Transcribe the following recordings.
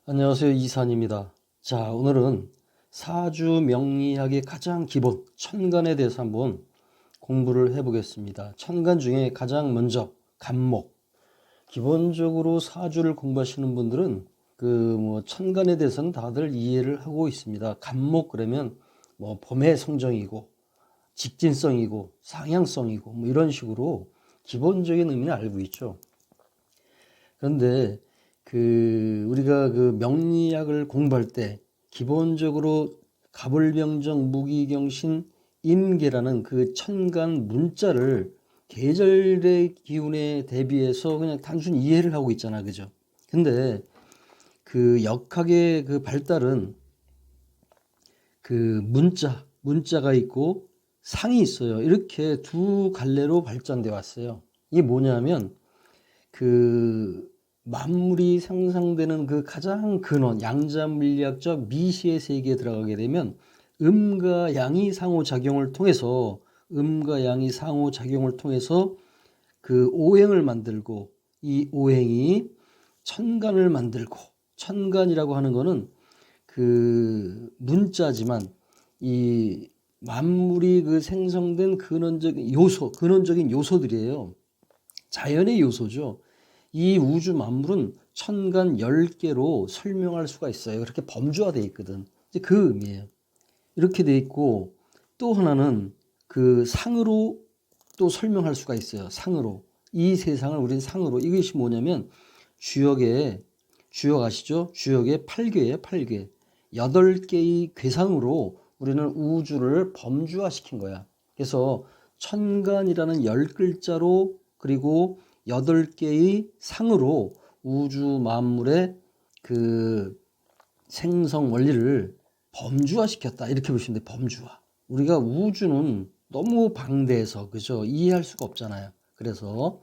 안녕하세요. 이산입니다. 자, 오늘은 사주 명리학의 가장 기본 천간에 대해서 한번 공부를 해보겠습니다. 천간 중에 가장 먼저 간목. 기본적으로 사주를 공부하시는 분들은 천간에 대해서는 다들 이해를 하고 있습니다. 간목 그러면 봄의 성정이고 직진성이고 상향성이고 이런 식으로 기본적인 의미는 알고 있죠. 그런데 우리가 명리학을 공부할 때 기본적으로 갑을병정 무기경신 임계라는 그 천간 문자를 계절의 기운에 대비해서 그냥 단순히 이해를 하고 있잖아, 그죠? 근데 역학의 발달은 문자가 있고 상이 있어요. 이렇게 두 갈래로 발전돼 왔어요. 이게 뭐냐면 만물이 상상되는 가장 근원, 양자물리학적 미시의 세계에 들어가게 되면 음과 양이 상호작용을 통해서 오행을 만들고, 이 오행이 천간을 만들고, 천간이라고 하는 거는 문자지만 이 만물이 생성된 근원적인 요소들이에요. 자연의 요소죠. 이 우주 만물은 천간 10개로 설명할 수가 있어요. 그렇게 범주화되어 있거든. 이제 그 의미예요. 이렇게 되어 있고, 또 하나는 상으로 또 설명할 수가 있어요. 상으로. 이 세상을 우리는 상으로. 이것이 뭐냐면 주역 아시죠? 주역의 8괴예요. 8괴. 8개의 괴상으로 우리는 우주를 범주화시킨 거야. 그래서 천간이라는 10글자로 그리고 8개의 상으로 우주 만물의 생성 원리를 범주화시켰다. 이렇게 보시면 돼요. 범주화. 우리가 우주는 너무 방대해서 그죠? 이해할 수가 없잖아요. 그래서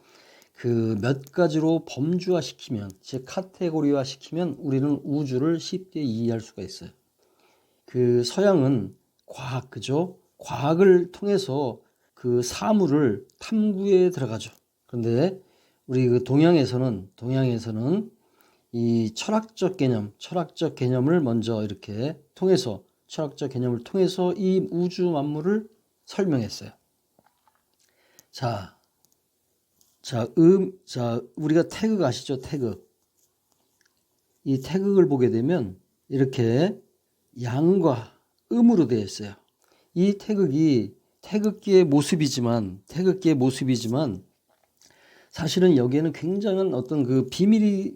몇 가지로 범주화시키면, 즉 카테고리화시키면 우리는 우주를 쉽게 이해할 수가 있어요. 서양은 과학, 그죠? 과학을 통해서 사물을 탐구에 들어가죠. 그런데 우리 동양에서는 이 철학적 개념을 먼저 이렇게 통해서, 철학적 개념을 통해서 이 우주 만물을 설명했어요. 자, 우리가 태극 아시죠? 태극. 이 태극을 보게 되면 이렇게 양과 음으로 되어 있어요. 이 태극기의 모습이지만 사실은 여기에는 굉장한 어떤 비밀이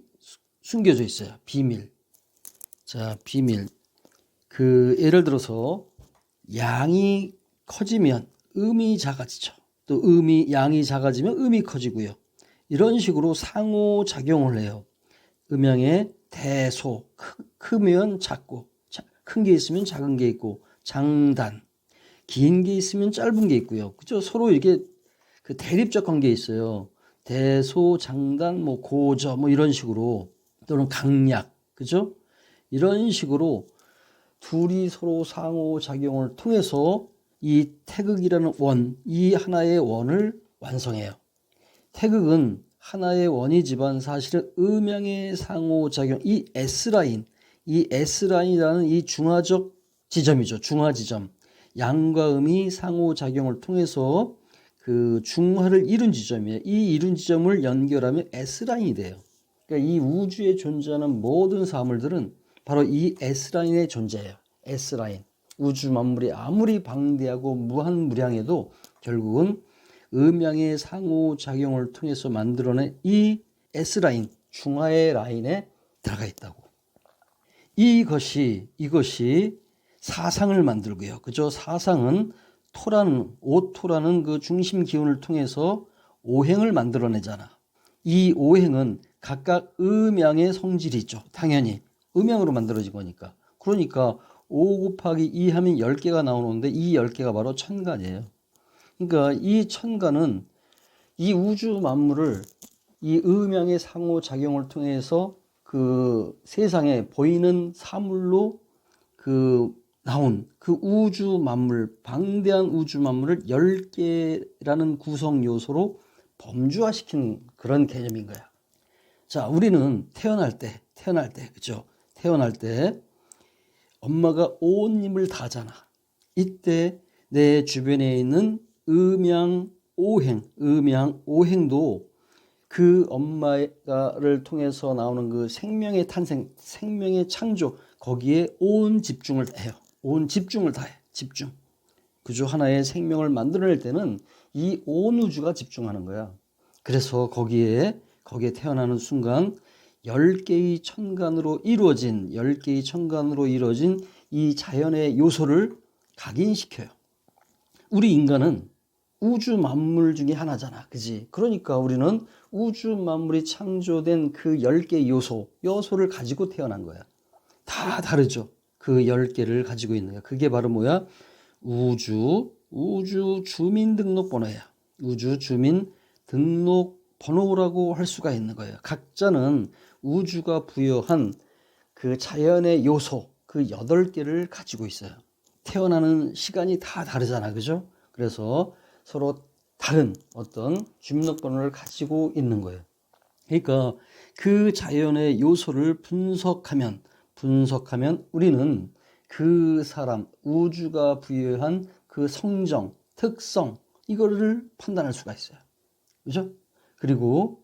숨겨져 있어요. 비밀. 자, 비밀. 예를 들어서 양이 커지면 음이 작아지죠. 또 양이 작아지면 음이 커지고요. 이런 식으로 상호작용을 해요. 음양의 대소, 크면 작고, 큰 게 있으면 작은 게 있고, 장단, 긴 게 있으면 짧은 게 있고요. 그죠? 서로 이렇게 대립적 관계에 있어요. 대소, 장단, 고저, 이런 식으로, 또는 강약, 그죠? 이런 식으로 둘이 서로 상호작용을 통해서 이 태극이라는 이 하나의 원을 완성해요. 태극은 하나의 원이지만 사실은 음양의 상호작용, 이 S라인이라는 이 중화적 지점이죠. 중화지점. 양과 음이 상호작용을 통해서 중화를 이룬 지점이에요. 이 이룬 지점을 연결하면 S라인이 돼요. 그러니까 이 우주에 존재하는 모든 사물들은 바로 이 S라인의 존재예요. S라인. 우주 만물이 아무리 방대하고 무한무량해도 결국은 음양의 상호작용을 통해서 만들어낸 이 S라인, 중화의 라인에 들어가 있다고. 이것이 사상을 만들고요. 그죠? 사상은 오토라는 중심 기운을 통해서 오행을 만들어내잖아. 이 오행은 각각 음양의 성질이 있죠. 당연히 음양으로 만들어진 거니까. 그러니까 5 곱하기 2 하면 10개가 나오는데 이 10개가 바로 천간이에요. 그러니까 이 천간은 이 우주 만물을 이 음양의 상호작용을 통해서 세상에 보이는 사물로 나온 우주 만물, 방대한 우주 만물을 10개라는 구성 요소로 범주화시킨 그런 개념인 거야. 자, 우리는 태어날 때, 그죠? 태어날 때 엄마가 온 힘을 다하잖아. 이때 내 주변에 있는 음양오행도 그 엄마를 통해서 나오는 그 생명의 탄생, 생명의 창조, 거기에 온 집중을 해요. 온 집중을 다해. 집중. 그죠? 하나의 생명을 만들어낼 때는 이 온 우주가 집중하는 거야. 그래서 거기에 태어나는 순간 10개의 천간으로 이루어진 이 자연의 요소를 각인시켜요. 우리 인간은 우주 만물 중에 하나잖아. 그지? 그러니까 우리는 우주 만물이 창조된 그 10개의 요소를 가지고 태어난 거야. 다 다르죠. 그 10개를 가지고 있는 거야. 그게 바로 뭐야? 우주 주민등록번호야. 우주 주민등록번호라고 할 수가 있는 거예요. 각자는 우주가 부여한 그 자연의 요소, 그 8개를 가지고 있어요. 태어나는 시간이 다 다르잖아. 그죠? 그래서 서로 다른 어떤 주민등록번호를 가지고 있는 거예요. 그러니까 그 자연의 요소를 분석하면 우리는 그 사람, 우주가 부여한 그 성정, 특성, 이거를 판단할 수가 있어요. 그죠? 그리고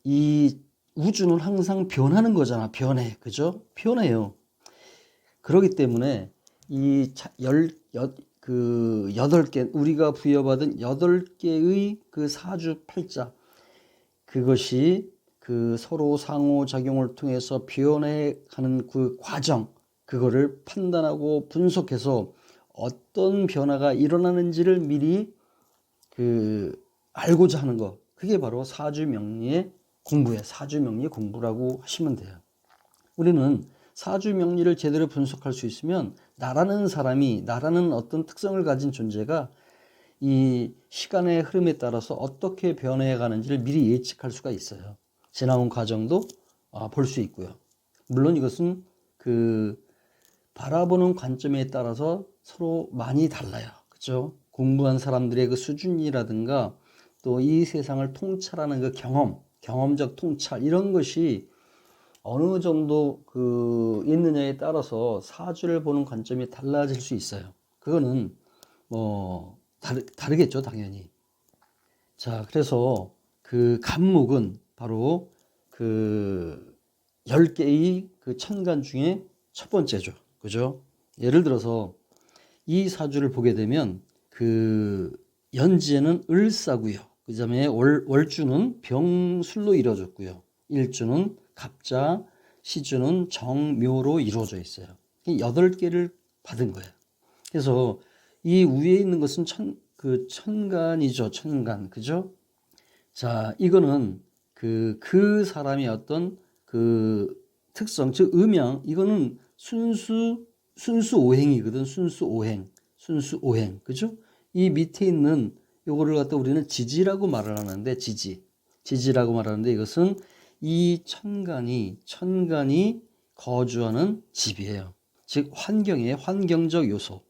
이 우주는 항상 변하는 거잖아. 변해. 그죠? 변해요. 그렇기 때문에 이 8개, 우리가 부여받은 8개의 그 사주팔자, 그것이 그 서로 상호작용을 통해서 변해가는 그 과정, 그거를 판단하고 분석해서 어떤 변화가 일어나는지를 미리 알고자 하는 것, 그게 바로 사주명리의 공부예요. 사주명리 공부라고 하시면 돼요. 우리는 사주명리를 제대로 분석할 수 있으면 나라는 사람이, 나라는 어떤 특성을 가진 존재가 이 시간의 흐름에 따라서 어떻게 변해 가는지를 미리 예측할 수가 있어요. 지나온 과정도 볼 수 있고요. 물론 이것은 바라보는 관점에 따라서 서로 많이 달라요. 그렇죠? 공부한 사람들의 그 수준이라든가 또 이 세상을 통찰하는 그 경험적 통찰, 이런 것이 어느 정도 있느냐에 따라서 사주를 보는 관점이 달라질 수 있어요. 그거는 다르겠죠, 당연히. 자, 그래서 그 간목은 바로 10개의 그 천간 중에 첫 번째죠. 그죠? 예를 들어서 이 사주를 보게 되면 연지에는 을사고요. 그 다음에 월주는 병술로 이루어졌고요. 일주는 갑자, 시주는 정묘로 이루어져 있어요. 8개를 받은 거예요. 그래서 이 위에 있는 것은 천간이죠. 천간. 그죠? 자, 이거는 그 사람의 어떤 특성, 즉 음양, 이거는 순수 오행이거든. 순수 오행. 그죠? 이 밑에 있는 요거를 갖다 우리는 지지라고 말을 하는데, 지지라고 말하는데, 이것은 이 천간이 거주하는 집이에요. 즉 환경적 요소.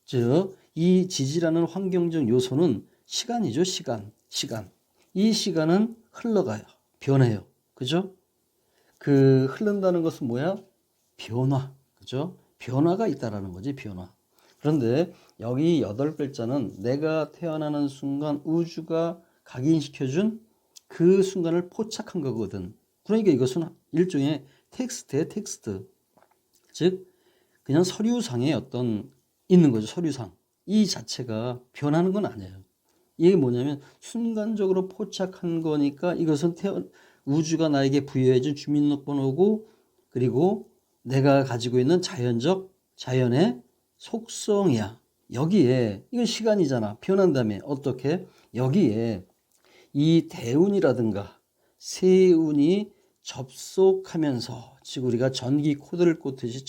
즉 이 지지라는 환경적 요소는 시간이죠. 시간. 이 시간은 흘러가요. 변해요. 그죠? 흐른다는 것은 뭐야? 변화. 그죠? 변화가 있다라는 거지, 변화. 그런데 여기 8글자는 내가 태어나는 순간 우주가 각인시켜준 그 순간을 포착한 거거든. 그러니까 이것은 일종의 텍스트의 텍스트. 즉, 그냥 서류상에 있는 거죠, 서류상. 이 자체가 변하는 건 아니에요. 이게 뭐냐면 순간적으로 포착한 거니까 이것은 우주가 나에게 부여해준 주민등록번호고, 그리고 내가 가지고 있는 자연의 속성이야. 여기에, 이건 시간이잖아. 변한다며. 어떻게? 여기에 이 대운이라든가 세운이 접속하면서, 즉 우리가 전기 코드를 꽂듯이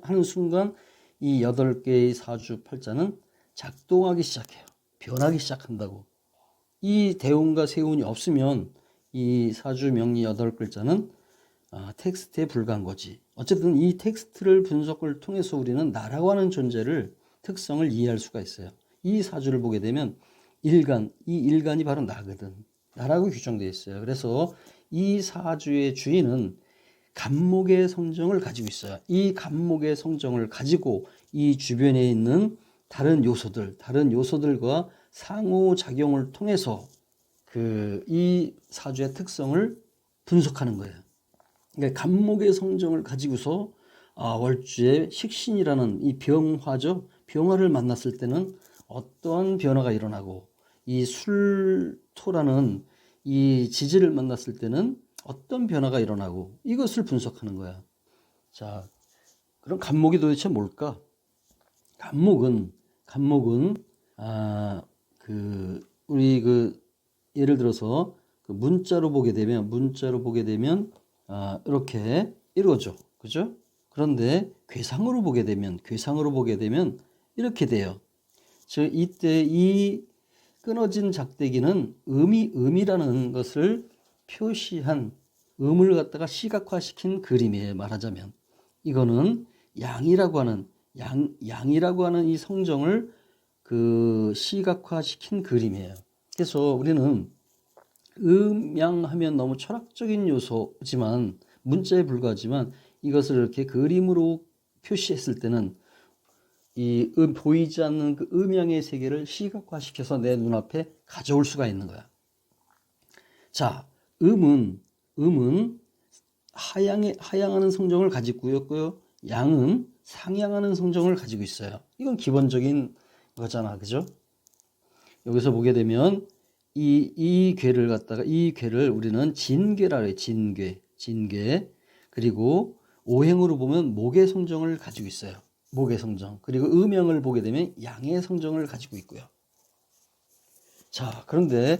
하는 순간 이 8개의 사주팔자는 작동하기 시작해요. 변하기 시작한다고. 이 대운과 세운이 없으면 이 사주명리 8글자는 텍스트에 불과한 거지. 어쨌든 이 텍스트를 분석을 통해서 우리는 나라고 하는 존재를, 특성을 이해할 수가 있어요. 이 사주를 보게 되면 이 일간이 바로 나거든. 나라고 규정되어 있어요. 그래서 이 사주의 주인은 갑목의 성정을 가지고 있어요. 이 갑목의 성정을 가지고 이 주변에 있는 다른 요소들과 상호작용을 통해서 이 사주의 특성을 분석하는 거예요. 그러니까 갑목의 성정을 가지고서 월주의 식신이라는 이 병화죠. 병화를 만났을 때는 어떠한 변화가 일어나고, 이 술토라는 이 지지를 만났을 때는 어떤 변화가 일어나고, 이것을 분석하는 거야. 자, 그럼 갑목이 도대체 뭘까? 갑목은 우리 예를 들어서 문자로 보게 되면 이렇게 이루어져, 그죠? 그런데 괴상으로 보게 되면 이렇게 돼요. 즉 이때 이 끊어진 작대기는 음이라는 것을 표시한, 음을 갖다가 시각화시킨 그림이에요. 말하자면 이거는 양이라고 하는 이 성정을 시각화시킨 그림이에요. 그래서 우리는 음양하면 너무 철학적인 요소지만, 문자에 불과하지만, 이것을 이렇게 그림으로 표시했을 때는 이 보이지 않는 그 음양의 세계를 시각화시켜서 내 눈앞에 가져올 수가 있는 거야. 자, 음은 하향하는 성정을 가지고 있고요. 양은 상향하는 성정을 가지고 있어요. 이건 기본적인 거잖아, 그죠? 여기서 보게 되면 이 괴를 우리는 진괴라 해요. 진괴. 그리고 오행으로 보면 목의 성정을 가지고 있어요. 목의 성정. 그리고 음양을 보게 되면 양의 성정을 가지고 있고요. 자, 그런데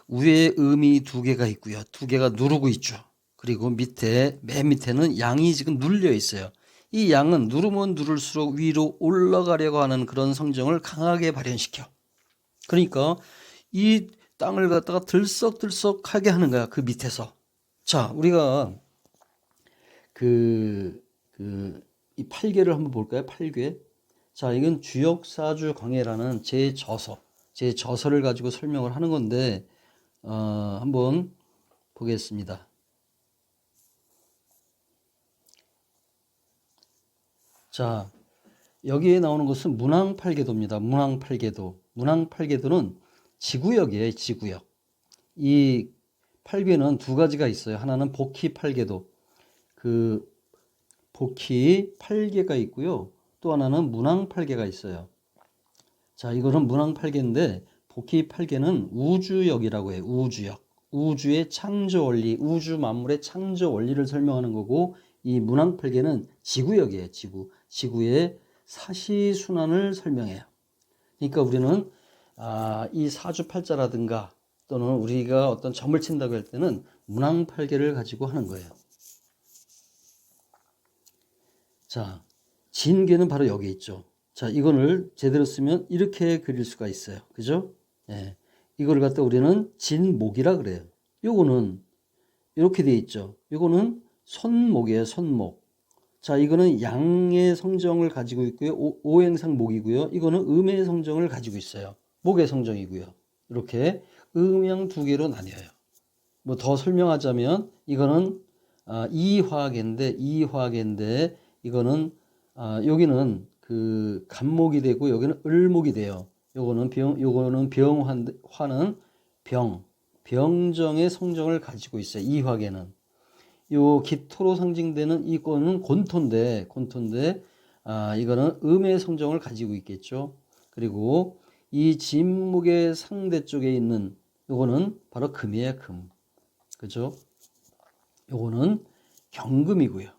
위에 음이 두 개가 있고요. 두 개가 누르고 있죠. 그리고 맨 밑에는 양이 지금 눌려 있어요. 이 양은 누르면 누를수록 위로 올라가려고 하는 그런 성정을 강하게 발현시켜. 그러니까 이 땅을 갖다가 들썩들썩하게 하는 거야, 그 밑에서. 자, 우리가 이 8괴를 한번 볼까요? 8괴. 자, 이건 주역사주 광해라는 제 저서를 가지고 설명을 하는 건데, 한번 보겠습니다. 자, 여기에 나오는 것은 문왕팔계도입니다. 문왕팔계도는 지구역이에요, 지구역. 이 8괴는 두 가지가 있어요. 하나는 복희8계도, 복희 8개가 있고요. 또 하나는 문왕 8개가 있어요. 자, 이거는 문왕 8개인데 복희 8개는 우주역이라고 해요. 우주의 창조 원리, 우주 만물의 창조 원리를 설명하는 거고, 이 문왕 8개는 지구역이에요. 지구의 사시순환을 설명해요. 그러니까 우리는 이 사주팔자라든가 또는 우리가 어떤 점을 친다고 할 때는 문왕 8개를 가지고 하는 거예요. 자, 진괴는 바로 여기 있죠. 자, 이거를 제대로 쓰면 이렇게 그릴 수가 있어요. 그죠? 예. 이걸 갖다 우리는 진목이라 그래요. 요거는 이렇게 돼 있죠. 요거는 손목이에요, 손목. 자, 이거는 양의 성정을 가지고 있고요. 오행상 목이고요. 이거는 음의 성정을 가지고 있어요. 목의 성정이고요. 이렇게 음양 두 개로 나뉘어요. 뭐 더 설명하자면 이거는 이화계인데 이거는 여기는 간목이 되고 여기는 을목이 돼요. 요거는 병화는 병정의 성정을 가지고 있어요. 이화계는. 요 기토로 상징되는 이거는 곤토인데 이거는 음의 성정을 가지고 있겠죠. 그리고 이 진목의 상대 쪽에 있는 요거는 바로 금이에요, 금. 그죠? 요거는 경금이고요.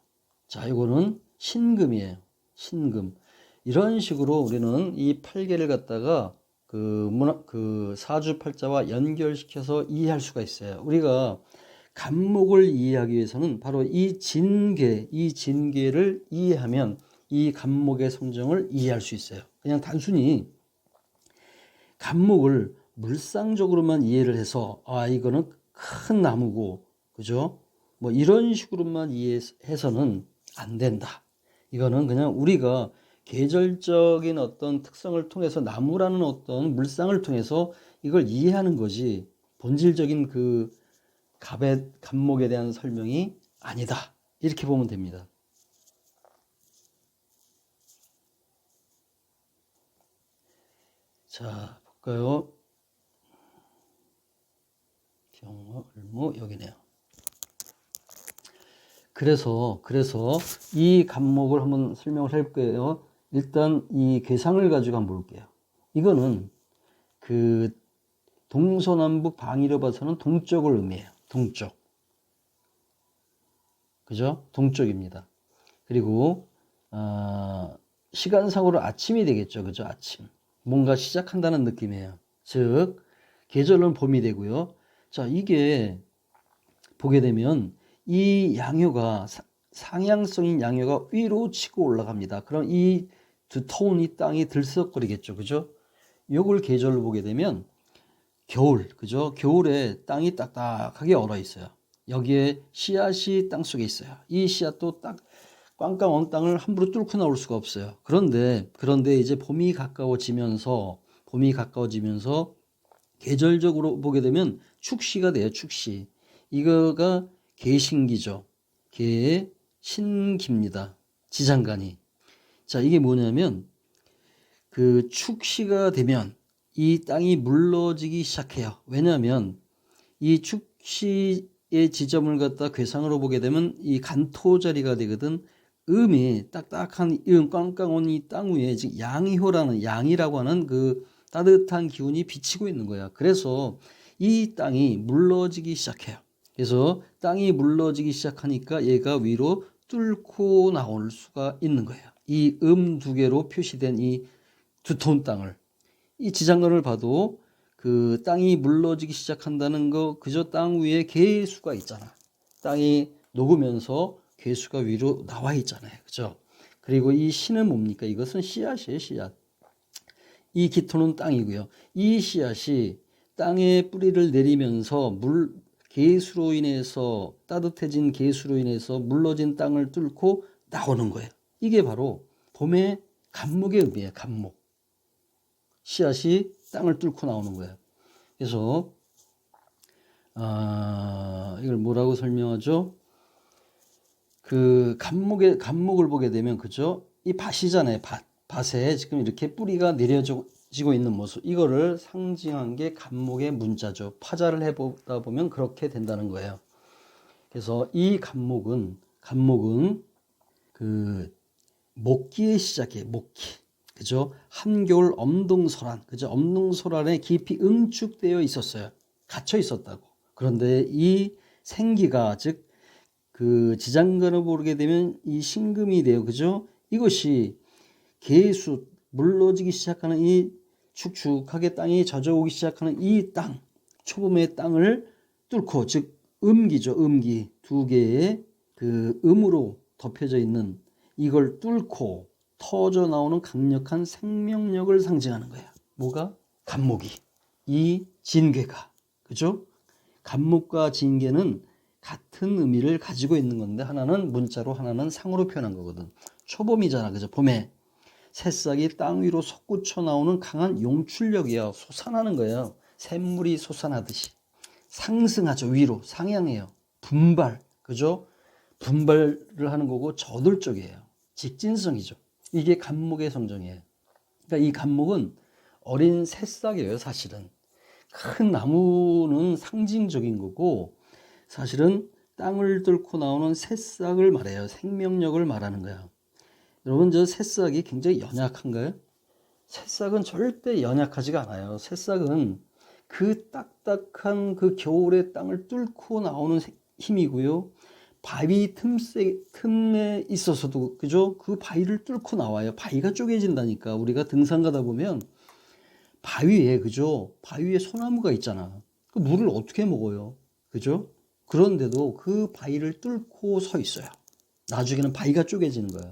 자, 요거는 신금이에요. 신금. 이런 식으로 우리는 이 8개를 갖다가 사주팔자와 연결시켜서 이해할 수가 있어요. 우리가 간목을 이해하기 위해서는 바로 이 진계를 이해하면 이 간목의 성정을 이해할 수 있어요. 그냥 단순히 간목을 물상적으로만 이해를 해서 이거는 큰 나무고, 그죠? 뭐 이런 식으로만 이해해서는 안 된다. 이거는 그냥 우리가 계절적인 어떤 특성을 통해서, 나무라는 어떤 물상을 통해서 이걸 이해하는 거지, 본질적인 간목에 대한 설명이 아니다. 이렇게 보면 됩니다. 자, 볼까요? 경어, 을무, 여기네요. 그래서 이 간목을 한번 설명을 해볼게요. 일단 이 괴상을 가지고 한번 볼게요. 이거는 그 동서남북 방위로 봐서는 동쪽을 의미해요. 동쪽. 그죠? 동쪽입니다. 그리고 시간상으로 아침이 되겠죠. 그죠? 아침. 뭔가 시작한다는 느낌이에요. 즉 계절은 봄이 되고요. 자, 이게 보게 되면 이 양효가 상향성인 양효가 위로 치고 올라갑니다. 그럼 이 두터운 이 땅이 들썩거리겠죠. 그죠? 요걸 계절로 보게 되면 겨울, 그죠? 겨울에 땅이 딱딱하게 얼어 있어요. 여기에 씨앗이 땅 속에 있어요. 이 씨앗도 딱 꽝꽝 언 땅을 함부로 뚫고 나올 수가 없어요. 그런데 이제 봄이 가까워지면서 계절적으로 보게 되면 축시가 돼요. 축시. 이거가 계신기죠. 계신기입니다. 지장간이. 자, 이게 뭐냐면 그 축시가 되면 이 땅이 물러지기 시작해요. 왜냐하면 이 축시의 지점을 갖다 괴상으로 보게 되면 이 간토 자리가 되거든. 음이 딱딱한 꽝꽝 온 이 땅 위에 지금 양이라고 하는 그 따뜻한 기운이 비치고 있는 거야. 그래서 이 땅이 물러지기 시작해요. 그래서 땅이 물러지기 시작하니까 얘가 위로 뚫고 나올 수가 있는 거예요. 이 두 개로 표시된 이 두터운 땅을, 이 지장간을 봐도 그 땅이 물러지기 시작한다는 거, 그저 땅 위에 괴수가 있잖아. 땅이 녹으면서 괴수가 위로 나와 있잖아요. 그죠? 그리고 이 신은 뭡니까? 이것은 씨앗이에요, 씨앗. 이 기토는 땅이고요. 이 씨앗이 땅에 뿌리를 내리면서 괴수로 인해서, 따뜻해진 괴수로 인해서 물러진 땅을 뚫고 나오는 거예요. 이게 바로 봄의 간목의 의미예요. 간목. 씨앗이 땅을 뚫고 나오는 거예요. 그래서 이걸 뭐라고 설명하죠? 그 간목을 보게 되면, 그죠? 이 밭이잖아요. 밭에 지금 이렇게 뿌리가 내려지고 있는 모습, 이거를 상징한 게 간목의 문자죠. 파자를 해보다 보면 그렇게 된다는 거예요. 그래서 이 간목은 그 목기의 시작이에요. 목기. 그죠? 한겨울 엄동설안. 그죠? 엄동설안에 깊이 응축되어 있었어요. 갇혀 있었다고. 그런데 이 생기가, 즉 그 지장간을 보게 되면 이 신금이 돼요. 그죠? 이것이 계수, 물러지기 시작하는 이 축축하게 땅이 젖어오기 시작하는 이 땅, 초봄의 땅을 뚫고, 즉 음기죠. 음기. 두 개의 그 음으로 덮여져 있는 이걸 뚫고 터져 나오는 강력한 생명력을 상징하는 거예요. 뭐가? 간목이. 이 진괴가. 그죠? 간목과 진괴는 같은 의미를 가지고 있는 건데, 하나는 문자로, 하나는 상으로 표현한 거거든. 초봄이잖아. 그죠? 봄에 새싹이 땅 위로 솟구쳐 나오는 강한 용출력이에요. 솟아나는 거예요. 샘물이 솟아나듯이. 상승하죠. 위로. 상향해요. 분발. 그죠? 분발을 하는 거고 저돌적이에요. 직진성이죠. 이게 간목의 성정이에요. 그러니까 이 간목은 어린 새싹이에요. 사실은. 큰 나무는 상징적인 거고, 사실은 땅을 뚫고 나오는 새싹을 말해요. 생명력을 말하는 거야. 여러분, 저 새싹이 굉장히 연약한가요? 새싹은 절대 연약하지가 않아요. 새싹은 그 딱딱한 그 겨울의 땅을 뚫고 나오는 힘이고요. 바위 틈에 있어서도, 그죠? 그 바위를 뚫고 나와요. 바위가 쪼개진다니까. 우리가 등산 가다 보면 바위에, 그죠? 바위에 소나무가 있잖아. 그 물을 어떻게 먹어요? 그죠? 그런데도 그 바위를 뚫고 서 있어요. 나중에는 바위가 쪼개지는 거예요.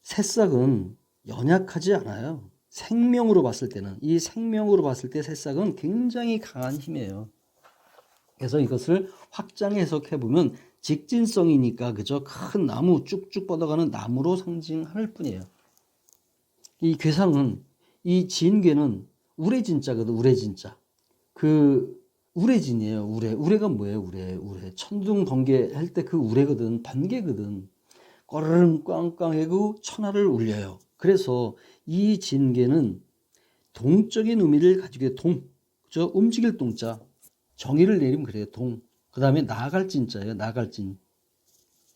새싹은 연약하지 않아요. 생명으로 봤을 때 새싹은 굉장히 강한 힘이에요. 그래서 이것을 확장 해석해 보면 직진성이니까, 그죠? 큰 나무, 쭉쭉 뻗어가는 나무로 상징할 뿐이에요. 이 괴상은, 이 진괴는 우레진자거든. 우레진자. 그 우레진이에요. 우레가 뭐예요? 우레. 천둥 번개 할 때 그 우레거든. 번개거든. 꺼르릉 꽝꽝하고 천하를 울려요. 그래서 이 진계는 동적인 의미를 가지고 있어요. 그죠? 움직일 동자. 정의를 내리면 그래요. 그 다음에 나아갈 진자예요. 나아갈 진.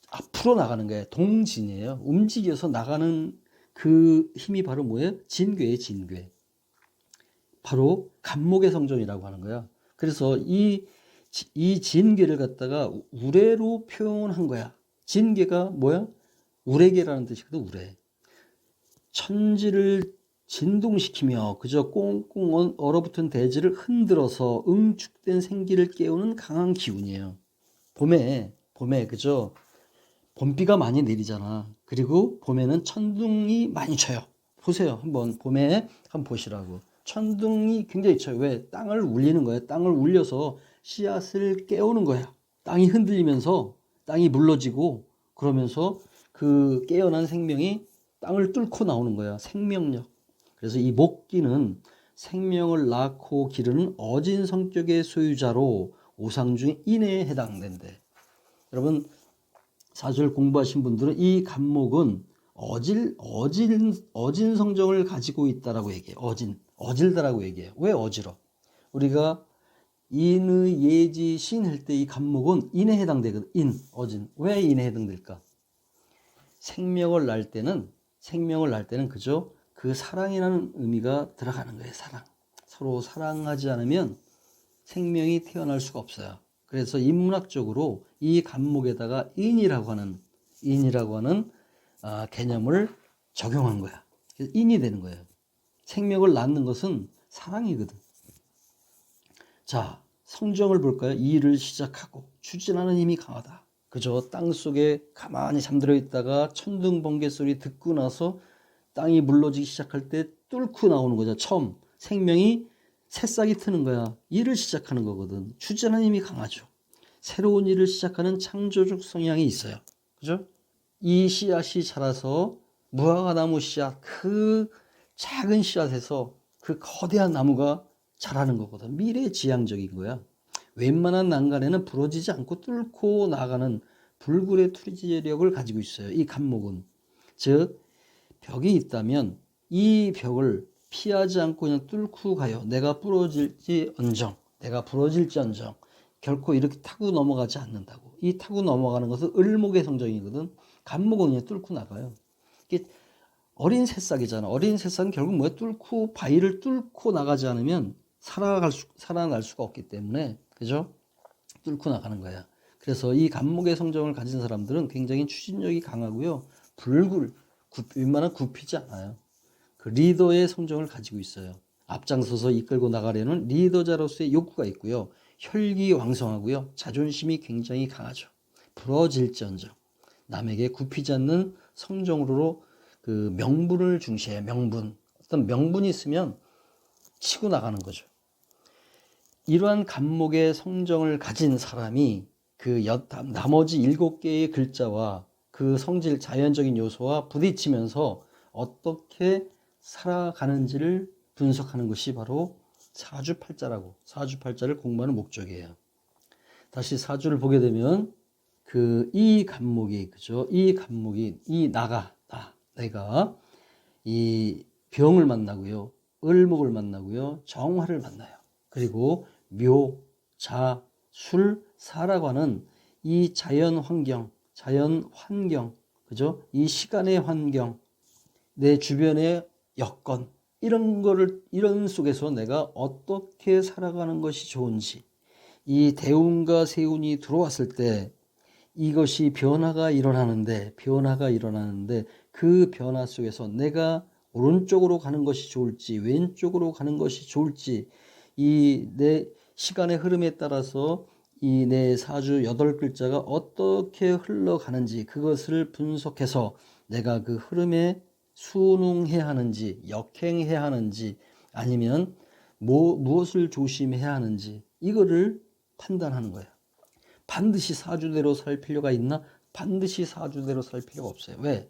앞으로 나가는 거예요. 동진이에요. 움직여서 나가는 그 힘이 바로 뭐예요? 진괴예요. 진괴. 바로 간목의 성전이라고 하는 거야. 그래서 이 진괴를 갖다가 우레로 표현한 거야. 진괴가 뭐야? 우레계라는 뜻이거든. 우레. 천지를 진동시키며 그저 꽁꽁 얼어붙은 대지를 흔들어서 응축된 생기를 깨우는 강한 기운이에요. 봄에 그죠? 봄비가 많이 내리잖아. 그리고 봄에는 천둥이 많이 쳐요. 보세요. 한번 봄에 한번 보시라고. 천둥이 굉장히 쳐요. 왜? 땅을 울리는 거예요. 땅을 울려서 씨앗을 깨우는 거야. 땅이 흔들리면서 땅이 물러지고 그러면서 그 깨어난 생명이 땅을 뚫고 나오는 거야. 생명력. 그래서 이 목기는 생명을 낳고 기르는 어진 성격의 소유자로 오상 중 인에 해당된대. 여러분 사주를 공부하신 분들은 이 간목은 어진 성정을 가지고 있다라고 얘기해요. 어질다라고 얘기해요. 왜 어지러? 우리가 인의 예지 신 할 때 이 간목은 인에 해당되거든. 어진. 왜 인에 해당될까? 생명을 낳을 때는 그죠? 그 사랑이라는 의미가 들어가는 거예요. 사랑. 서로 사랑하지 않으면 생명이 태어날 수가 없어요. 그래서 인문학적으로 이 간목에다가 인이라고 하는 개념을 적용한 거야. 그래서 인이 되는 거예요. 생명을 낳는 것은 사랑이거든. 자, 성정을 볼까요? 일을 시작하고 추진하는 힘이 강하다. 그저 땅 속에 가만히 잠들어 있다가 천둥 번개 소리 듣고 나서 땅이 물러지기 시작할 때 뚫고 나오는 거죠. 처음 생명이 새싹이 트는 거야. 일을 시작하는 거거든. 추진하는 힘이 강하죠. 새로운 일을 시작하는 창조적 성향이 있어요. 그죠? 이 씨앗이 자라서 무화과나무 씨앗, 그 작은 씨앗에서 그 거대한 나무가 자라는 거거든. 미래지향적인 거야. 웬만한 난간에는 부러지지 않고 뚫고 나가는 불굴의 투지력을 가지고 있어요. 이 간목은. 즉 벽이 있다면 이 벽을 피하지 않고 그냥 뚫고 가요. 내가 부러질지언정 결코 이렇게 타고 넘어가지 않는다고. 이 타고 넘어가는 것은 을목의 성정이거든. 간목은 그냥 뚫고 나가요. 이게 어린 새싹이잖아. 어린 새싹은 결국 뭐야? 바위를 뚫고 나가지 않으면 살아날 수가 없기 때문에, 그죠? 뚫고 나가는 거야. 그래서 이 간목의 성정을 가진 사람들은 굉장히 추진력이 강하고요. 웬만한 굽히지 않아요. 그 리더의 성정을 가지고 있어요. 앞장서서 이끌고 나가려는 리더자로서의 욕구가 있고요. 혈기왕성하고요. 자존심이 굉장히 강하죠. 부러질지언정 남에게 굽히지 않는 성정으로 그 명분을 중시해요. 어떤 명분이 있으면 치고 나가는 거죠. 이러한 간목의 성정을 가진 사람이 그 나머지 7개의 글자와 그 성질 자연적인 요소와 부딪히면서 어떻게 살아가는지를 분석하는 것이 바로 사주팔자를 공부하는 목적이에요. 다시 사주를 보게 되면 이 간목이 내가 이 병을 만나고요, 을목을 만나고요, 정화를 만나요. 그리고 묘, 자, 술, 사라고 하는 이 자연 환경, 그죠? 이 시간의 환경, 내 주변의 여건, 이런 속에서 내가 어떻게 살아가는 것이 좋은지, 이 대운과 세운이 들어왔을 때 이것이 변화가 일어나는데 그 변화 속에서 내가 오른쪽으로 가는 것이 좋을지 왼쪽으로 가는 것이 좋을지, 이 내 시간의 흐름에 따라서 이 내 사주 8글자가 어떻게 흘러가는지 그것을 분석해서 내가 그 흐름에 순응해야 하는지 역행해야 하는지 아니면 무엇을 조심해야 하는지 이거를 판단하는 거예요. 반드시 사주대로 살 필요가 있나? 반드시 사주대로 살 필요가 없어요. 왜?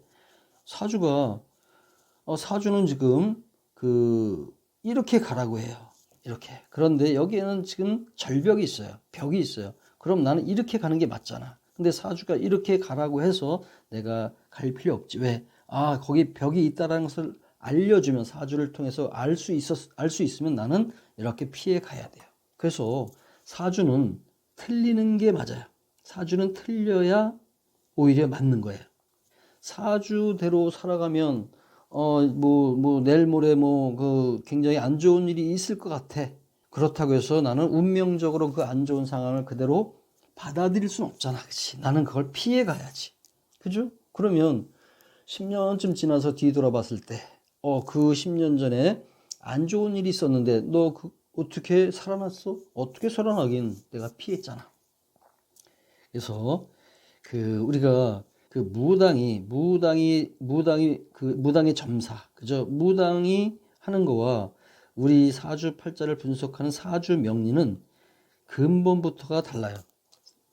사주는 지금 이렇게 가라고 해요. 이렇게. 그런데 여기에는 지금 절벽이 있어요. 벽이 있어요. 그럼 나는 이렇게 가는 게 맞잖아. 근데 사주가 이렇게 가라고 해서 내가 갈 필요 없지. 왜? 아, 거기 벽이 있다는 것을 알려주면, 사주를 통해서 알 수 있으면 나는 이렇게 피해 가야 돼요. 그래서 사주는 틀리는 게 맞아요. 사주는 틀려야 오히려 맞는 거예요. 사주대로 살아가면 내일 모레 굉장히 안 좋은 일이 있을 것 같아. 그렇다고 해서 나는 운명적으로 그 안 좋은 상황을 그대로 받아들일 수는 없잖아. 그치? 나는 그걸 피해 가야지. 그죠? 그러면 10년쯤 지나서 뒤돌아봤을 때, 그 10년 전에 안 좋은 일이 있었는데, 너 어떻게 살아났어? 어떻게 살아나긴 내가 피했잖아. 그래서, 우리가 무당의 점사, 그죠? 무당이 하는 거와 우리 사주팔자를 분석하는 사주 명리는 근본부터가 달라요.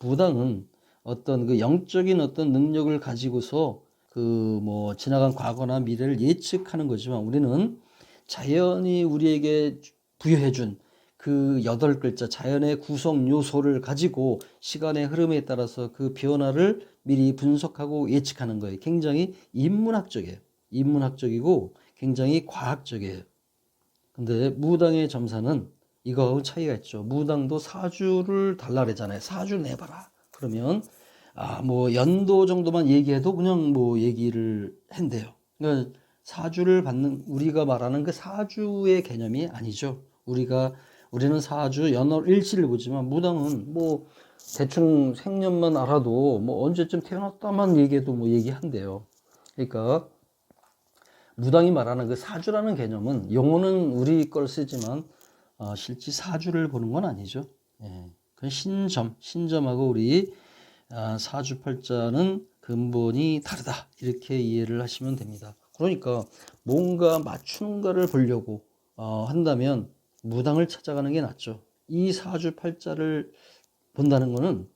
무당은 어떤 영적인 어떤 능력을 가지고서 지나간 과거나 미래를 예측하는 거지만, 우리는 자연이 우리에게 부여해준 그 8글자 자연의 구성 요소를 가지고 시간의 흐름에 따라서 그 변화를 미리 분석하고 예측하는 거예요. 굉장히 인문학적이에요. 인문학적이고 굉장히 과학적이에요. 근데 무당의 점사는 이거하고 차이가 있죠. 무당도 사주를 달라 그랬잖아요. 사주 내봐라. 그러면 연도 정도만 얘기해도 그냥 얘기를 한대요. 그러니까 사주를 받는, 우리가 말하는 그 사주의 개념이 아니죠. 우리는 사주 연월일시를 보지만, 무당은 대충 생년만 알아도 언제쯤 태어났다만 얘기해도 얘기한대요. 그러니까 무당이 말하는 그 사주라는 개념은, 용어는 우리 걸 쓰지만 실제 사주를 보는 건 아니죠. 예. 그건 신점하고 우리 사주팔자는 근본이 다르다, 이렇게 이해를 하시면 됩니다. 그러니까 뭔가 맞추는가를 보려고 한다면 무당을 찾아가는 게 낫죠. 이 사주팔자를 본다는 거는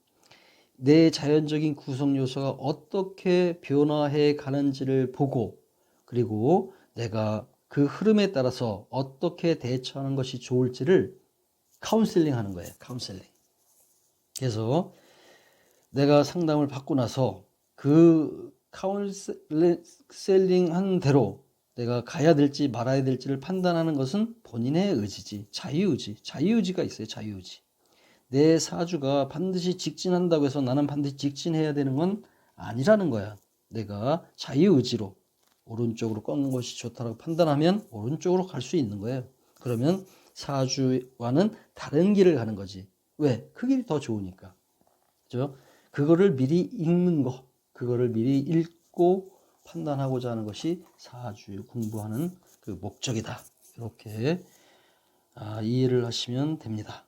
내 자연적인 구성 요소가 어떻게 변화해 가는지를 보고, 그리고 내가 그 흐름에 따라서 어떻게 대처하는 것이 좋을지를 카운셀링 하는 거예요. 카운셀링. 그래서 내가 상담을 받고 나서 그 카운셀링 한 대로 내가 가야 될지 말아야 될지를 판단하는 것은 본인의 의지지. 자유의지가 있어요. 자유의지. 내 사주가 반드시 직진한다고 해서 나는 반드시 직진해야 되는 건 아니라는 거야. 내가 자유의지로 오른쪽으로 꺾는 것이 좋다고 판단하면 오른쪽으로 갈 수 있는 거예요. 그러면 사주와는 다른 길을 가는 거지. 왜? 그 길이 더 좋으니까. 그죠? 그거를 미리 그거를 미리 읽고 판단하고자 하는 것이 사주 공부하는 그 목적이다. 이렇게 이해를 하시면 됩니다.